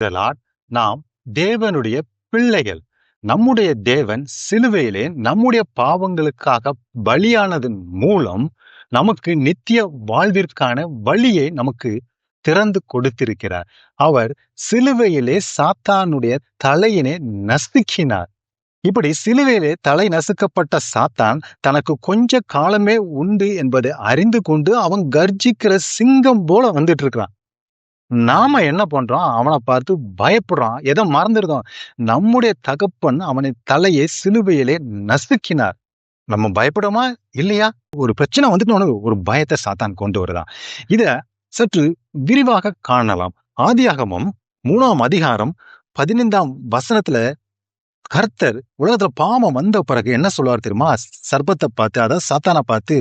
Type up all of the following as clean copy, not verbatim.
இதனால் நாம் தேவனுடைய பிள்ளைகள். நம்முடைய தேவன் சிலுவையிலே நம்முடைய பாவங்களுக்காக பலியானதன் மூலம் நமக்கு நித்திய வாழ்விற்கான வழியை நமக்கு திறந்து கொடுத்திருக்கிறார். அவர் சிலுவையிலே சாத்தானுடைய தலையினை நசுக்கினார். இப்படி சிலுவையிலே தலை நசுக்கப்பட்ட சாத்தான் தனக்கு கொஞ்ச காலமே உண்டு என்பதை அறிந்து கொண்டு அவன் கர்ஜிக்கிற சிங்கம் போல வந்துட்டு இருக்கிறான். நாம என்ன பண்றோம்? அவனை பார்த்து பயப்படுறோம். எதை மறந்துடுறோம்? நம்முடைய தகப்பன் அவனை தலையை சிலுவையிலே நசுக்கினார். நம்ம பயப்படுறோமா இல்லையா? ஒரு பிரச்சனை வந்துட்டு ஒரு பயத்தை சாத்தான் கொண்டு வருதான். இத சற்று விரிவாக காணலாம். ஆதியாகமம் 3ஆம் அதிகாரம் 15ஆம் வசனத்துல கர்த்தர் உலகத்துல பாவம் வந்த பிறகு என்ன சொல்லுவார் தெரியுமா? சர்ப்பத்தை பார்த்து, அதாவது சாத்தானை பார்த்து,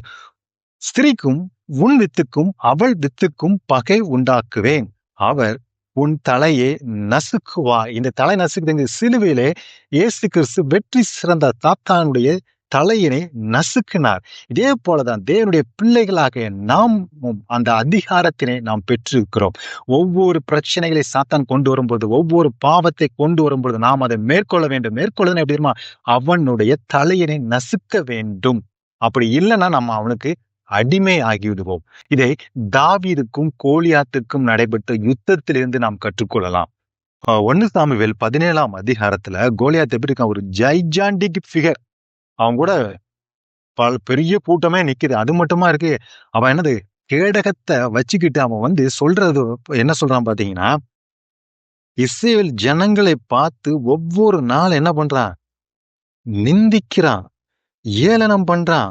ஸ்திரீக்கும் உன் வித்துக்கும் அவள் வித்துக்கும் பகை உண்டாக்குவேன், அவர் உன் தலையை நசுக்குவா. இந்த தலை நசுக்குதுங்க. சிலுவையிலே இயேசு கிறிஸ்து வெற்றி சிறந்த சாத்தானுடைய தலையினை நசுக்கினார். இதே போலதான் தேவனுடைய பிள்ளைகளாக நாம் அந்த அதிகாரத்தினை நாம் பெற்றிருக்கிறோம். ஒவ்வொரு பிரச்சனைகளை சாத்தான் கொண்டு வரும்போது, ஒவ்வொரு பாவத்தை கொண்டு வரும்போது நாம் அதை மேற்கொள்ள வேண்டும். மேற்கொள்ள எப்படி தெரியுமா? அவனுடைய தலையினை நசுக்க வேண்டும். அப்படி இல்லைன்னா நம்ம அவனுக்கு அடிமை ஆகிவிடுவோம். இதை தாவீதுக்கும் கோலியாத்துக்கும் நடைபெற்ற யுத்தத்திலிருந்து நாம் கற்றுக்கொள்ளலாம். 1 சாமுவேல் 17ஆம் அதிகாரத்துல கோலியாத் எப்படி இருக்கான்? ஒரு ஜைஜாண்டிக் ஃபிகர். அவன் கூட பெரிய கூட்டமே நிக்குது. அது மட்டுமா இருக்கு, அவன் என்னது கேடகத்தை வச்சுக்கிட்டு அவன் சொல்றது என்ன சொல்றான் பாத்தீங்கன்னா, இஸ்ரவேல் ஜனங்களை பார்த்து ஒவ்வொரு நாள் என்ன பண்றான்? நிந்திக்கிறான், ஏளனம் பண்றான்.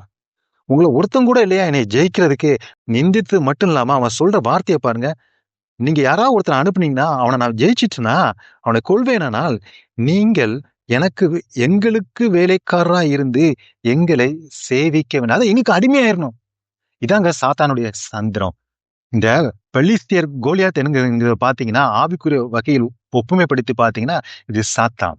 உங்களை ஒருத்தம் கூட இல்லையா என்னை ஜெயிக்கிறதுக்கு? நிந்தித்து மட்டும் இல்லாம அவன் சொல்ற வார்த்தையை பாருங்க. நீங்க யாராவது ஒருத்தனை அனுப்புனீங்கன்னா அவனை நான் ஜெயிச்சிட்டுனா அவனை கொள்வேனால் நீங்கள் எங்களுக்கு வேலைக்காரரா இருந்து எங்களை சேவிக்க வேணும். அதை எங்களுக்கு அடிமையாயிரணும். இதாங்க சாத்தானுடைய தந்திரம். இந்த பெலிஸ்தியர் கோலியாத் என்னங்க பாத்தீங்கன்னா, ஆவிக்குரிய வகையில் ஒப்புமைப்படுத்தி பாத்தீங்கன்னா இது சாத்தான்,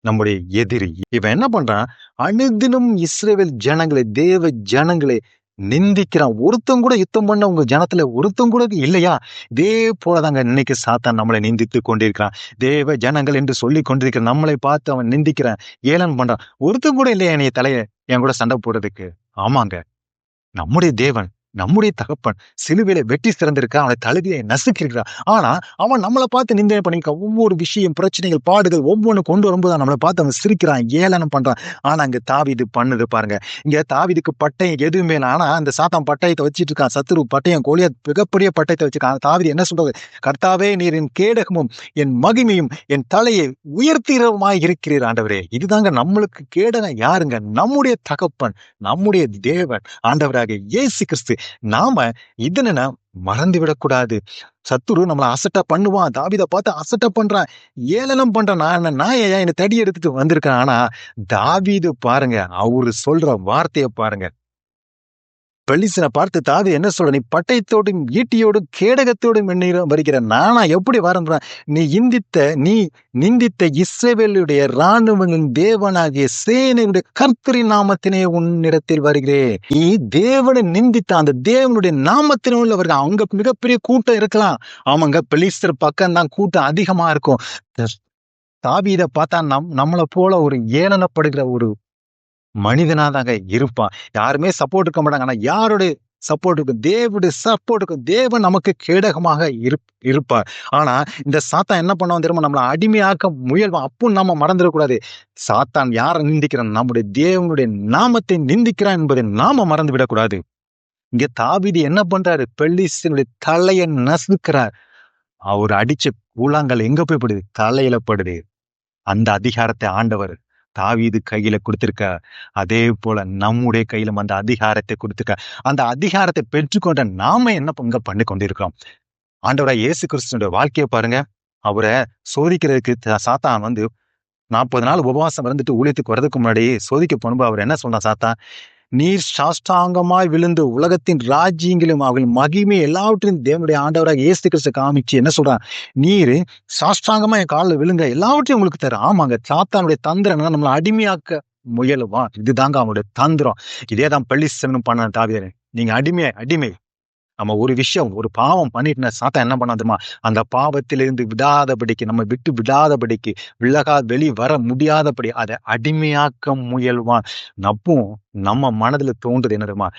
நம்முடைய எதிரி. இவன் என்ன பண்றான்? அனுதினம் இஸ்ரவேல் ஜனங்களை, தேவ ஜனங்களை நிந்திக்கிறான். ஒருத்தம் கூட யுத்தம் பண்ண உங்க ஜனத்துல ஒருத்தம் கூட இல்லையா? இதே போலதாங்க இன்னைக்கு சாத்தான் நம்மளை நிந்தித்து கொண்டிருக்கிறான். தேவ ஜனங்கள் என்று சொல்லி கொண்டிருக்கிற நம்மளை பார்த்து அவன் நிந்திக்கிறான், ஏளனம் பண்றான். ஒருத்தம் கூட இல்லையா என்னைய தலைய என் கூட சண்டை போடுறதுக்கு? ஆமாங்க, நம்முடைய தேவன், நம்முடைய தகப்பன் சிலுவையில வெற்றி சிறந்திருக்க, அவனை தழுவியை நசுக்கிருக்கிறான். ஆனா அவன் நம்மளை பார்த்து நிந்தனை பண்ணிக்க, ஒவ்வொரு விஷயம், பிரச்சனைகள், பாடுகள் ஒவ்வொன்று கொண்டு வரும்போது நம்மளை பார்த்து அவன் சிரிக்கிறான், ஏளனம் பண்றான். ஆனா இங்க தாவீது பண்ணுது பாருங்க. இங்க தாவீதுக்கு பட்டயம் எதுவுமே இல்லை. ஆனா அந்த சாத்தான் பட்டயத்தை வச்சிட்டு இருக்கான். சத்துரு பட்டயம், கோலியாத் மிகப்பெரிய பட்டயத்தை வச்சிருக்கான். தாவீது என்ன சொல்றது? கர்த்தாவே, நீர் என் கேடகமும் என் மகிமையும் என் தலையை உயர்த்திரமாய் இருக்கிறீர் ஆண்டவரே. இதுதாங்க நம்மளுக்கு கேடகம். யாருங்க? நம்முடைய தகப்பன், நம்முடைய தேவன், ஆண்டவராக இயேசு கிறிஸ்து. நாம இதனை மறந்து விடக்கூடாது. சத்துரு நம்மளை அசட்டா பண்ணுவான். தாவீதை பார்த்து அசட்டா பண்றான், ஏளனம் பண்றான். நான் என்னை தடி எடுத்துட்டு வந்திருக்கேன். ஆனா தாவீது பாருங்க, அவரு சொல்ற வார்த்தையை பாருங்க. பெலிஸ்தனை பார்த்து தாவீது என்ன சொல்ற? நீ பட்டயத்தோடும் ஈட்டியோடும் கேடகத்தோடும் வருகிற நானா எப்படி வரேன்? நீ நிந்தித்த இஸ்ரவேலுடைய இராணுவங்களின் தேவனாகிய சேனையுடைய கர்த்தரின் நாமத்தினே உன்னிடத்தில் வருகிறேன். நீ தேவனை நிந்தித்த அந்த தேவனுடைய நாமத்தினே உள்ளவர்கள். அவங்க மிகப்பெரிய கூட்டம் இருக்கலாம். ஆமாங்க, பெலிஸ்தர் பக்கம் தான் கூட்டம் அதிகமா இருக்கும். தாவீதை பார்த்தா நம்மளை போல ஒரு ஏளனப்படுகிற ஒரு மனிதனாதாங்க இருப்பான். யாருமே சப்போர்ட் இருக்க மாட்டாங்க. ஆனா யாருடைய சப்போர்ட் இருக்கும்? தேவனுடைய சப்போர்ட் இருக்கும். தேவன் நமக்கு கேடகமாக இருப்பார். ஆனா இந்த சாத்தான் என்ன பண்ணுவான் தெரியுமா? நம்மளை அடிமையாக்க முயல்வான். அப்போ நம்ம மறந்துடக்கூடாது. சாத்தான் யாரை நிந்திக்கிறான்? நம்முடைய தேவனுடைய நாமத்தை நிந்திக்கிறான் என்பதை நாம மறந்து விடக்கூடாது. இங்க தாவீது என்ன பண்றாரு? பெலிஸ்தனுடைய தலையை நசுக்கிறார். அவர் அடிச்ச கூழாங்கல் எங்க போய் படுது? தலையில படுது. அந்த அதிகாரத்தை ஆண்டவர் தாவீது கையில கொடுத்திருக்க, அதே போல நம்முடைய கையிலும் அந்த அதிகாரத்தை கொடுத்திருக்க. அந்த அதிகாரத்தை பெற்றுக்கொண்ட நாம என்ன பண்ணி கொண்டிருக்கிறோம்? ஆண்டவராய் இயேசு கிறிஸ்துவோட வாழ்க்கையை பாருங்க. அவரை சோதிக்கிறதுக்கு சாத்தான் 40 நாள் உபவாசம் இருந்துட்டு ஊழியத்துக்கு வர்றதுக்கு முன்னாடி சோதிக்க போகும்போது அவர் என்ன சொன்னா? சாத்தான், நீர் சாஷ்டாங்கமாய் விழுந்து உலகத்தின் ராஜ்யங்களும் அவள் மகிமை எல்லாவற்றையும் தேவனுடைய ஆண்டவராக இயேசு கிறிஸ்து காமிச்சு என்ன சொல்றான்? நீர் சாஷ்டாங்கமா என் காலில் விழுங்க, எல்லாவற்றையும் உங்களுக்கு தர. ஆமாங்க, சாத்தானுடைய தந்திரம் நம்மளை அடிமையாக்க முயலுவான். இதுதாங்க அவனுடைய தந்திரம். இதேதான் பெலிஸ்தனும் பண்ண தாவீது. நீங்க அடிமை நம்ம ஒரு விஷயம், ஒரு பாவம் பண்ணிட்டு சாத்தான் என்ன பண்ணான் தெரியுமா? அந்த பாவத்திலிருந்து விடாதபடிக்கு, நம்ம விட்டு விடாதபடிக்கு, வெளி வர முடியாதபடி அதை அடிமையாக்க முயல்வான். நம்ம மனதுல தோன்றது என்ன தெரியுமா?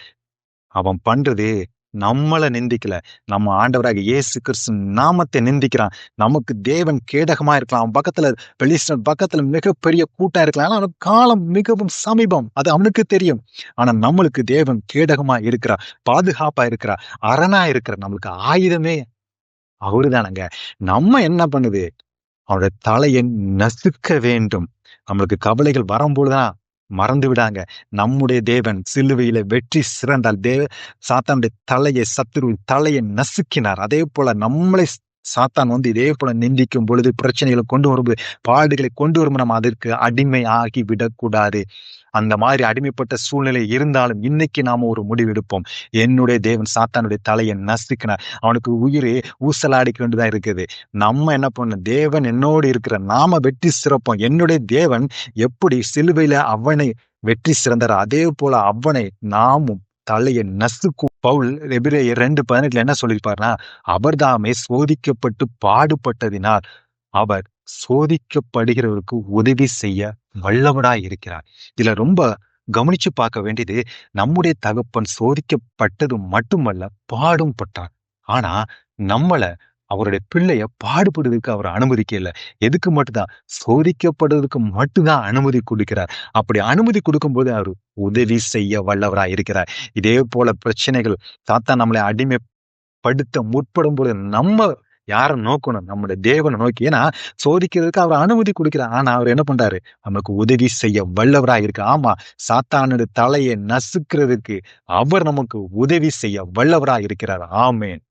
அவன் பண்றது நம்மள நிந்திக்கல, நம்ம ஆண்டவராக இயேசு கிறிஸ்து நாமத்தை நிந்திக்கிறான். நமக்கு தேவன் கேடகமா இருக்கலாம், அவன் பக்கத்துல பெலிஸ்தர் பக்கத்துல மிகப்பெரிய கூட்டம் இருக்கலாம், ஆனா அவனுக்கு காலம் மிகவும் சமீபம், அது அவனுக்கு தெரியும். ஆனா நம்மளுக்கு தேவன் கேடகமா இருக்கிறார், பாதுகாப்பா இருக்கிறார், அரணா இருக்கிறார், நம்மளுக்கு ஆயுதமே அவருதானங்க. நம்ம என்ன பண்ணுது? அவருடைய தலையை நசுக்க வேண்டும். நம்மளுக்கு கவலைகள் வரும்பொழுதுதான் மறந்து விடாங்க, நம்முடைய தேவன் சிலுவையில வெற்றி சிறந்தால் சாத்தானுடைய தலையை, சத்துருவின் தலையை நசுக்கினார். அதே போல நம்மளை சாத்தான் இதே போல நிந்திக்கும் பொழுது, பிரச்சனைகளை கொண்டு வரும்போது, பாடுகளை கொண்டு வரும், நம்ம அதற்கு அடிமை ஆகி விடக்கூடாது. அந்த மாதிரி அடிமைப்பட்ட சூழ்நிலை இருந்தாலும் இன்னைக்கு நாம ஒரு முடிவு எடுப்போம். என்னுடைய தேவன் சாத்தானுடைய தலையை நசுக்கினார், அவனுக்கு உயிரே ஊசலாடி கொண்டுதான் இருக்குது. நம்ம என்ன பண்ணணும்? தேவன் என்னோடு இருக்கிற, நாம வெற்றி சிறப்போம். என்னுடைய தேவன் எப்படி சிலுவையில அவனை வெற்றி சிறந்தார், அதே போல அவனை நாமும் தலையை நசுக்கும். பவுல் எபிரேயர் 2:18 என்ன சொல்லியிருப்பாருன்னா, அவர் தாமே சோதிக்கப்பட்டு பாடுபட்டதினால் அவர் சோதிக்கப்படுகிறவருக்கு உதவி செய்ய வல்லவராய் இருக்கிறார். இதுல ரொம்ப கவனிச்சு பார்க்க வேண்டியது, நம்முடைய தகப்பன் சோதிக்கப்பட்டது மட்டுமல்ல, பாடும் பட்டார். ஆனா நம்மள, அவருடைய பிள்ளைய பாடுபடுவதற்கு அவர் அனுமதிக்கல. எதுக்கு மட்டும்தான்? சோதிக்கப்படுவதற்கு மட்டும்தான் அனுமதி கொடுக்கிறார். அப்படி அனுமதி கொடுக்கும்போது அவர் உதவி செய்ய வல்லவராய் இருக்கிறார். இதே போல பிரச்சனைகள் சாத்தான் நம்மளை அடிமைப்படுத்த முற்படும் போது நம்ம யாரை நோக்கணும்? நம்முடைய தேவனை நோக்கி. ஏன்னா சோதிக்கிறதுக்கு அவர் அனுமதி கொடுக்கிறார், ஆனா அவர் என்ன பண்றாரு? நமக்கு உதவி செய்ய வல்லவராய் இருக்கு. ஆமா, சாத்தானுடைய தலையை நசுக்கிறதுக்கு அவர் நமக்கு உதவி செய்ய வல்லவராய் இருக்கிறார். ஆமென்.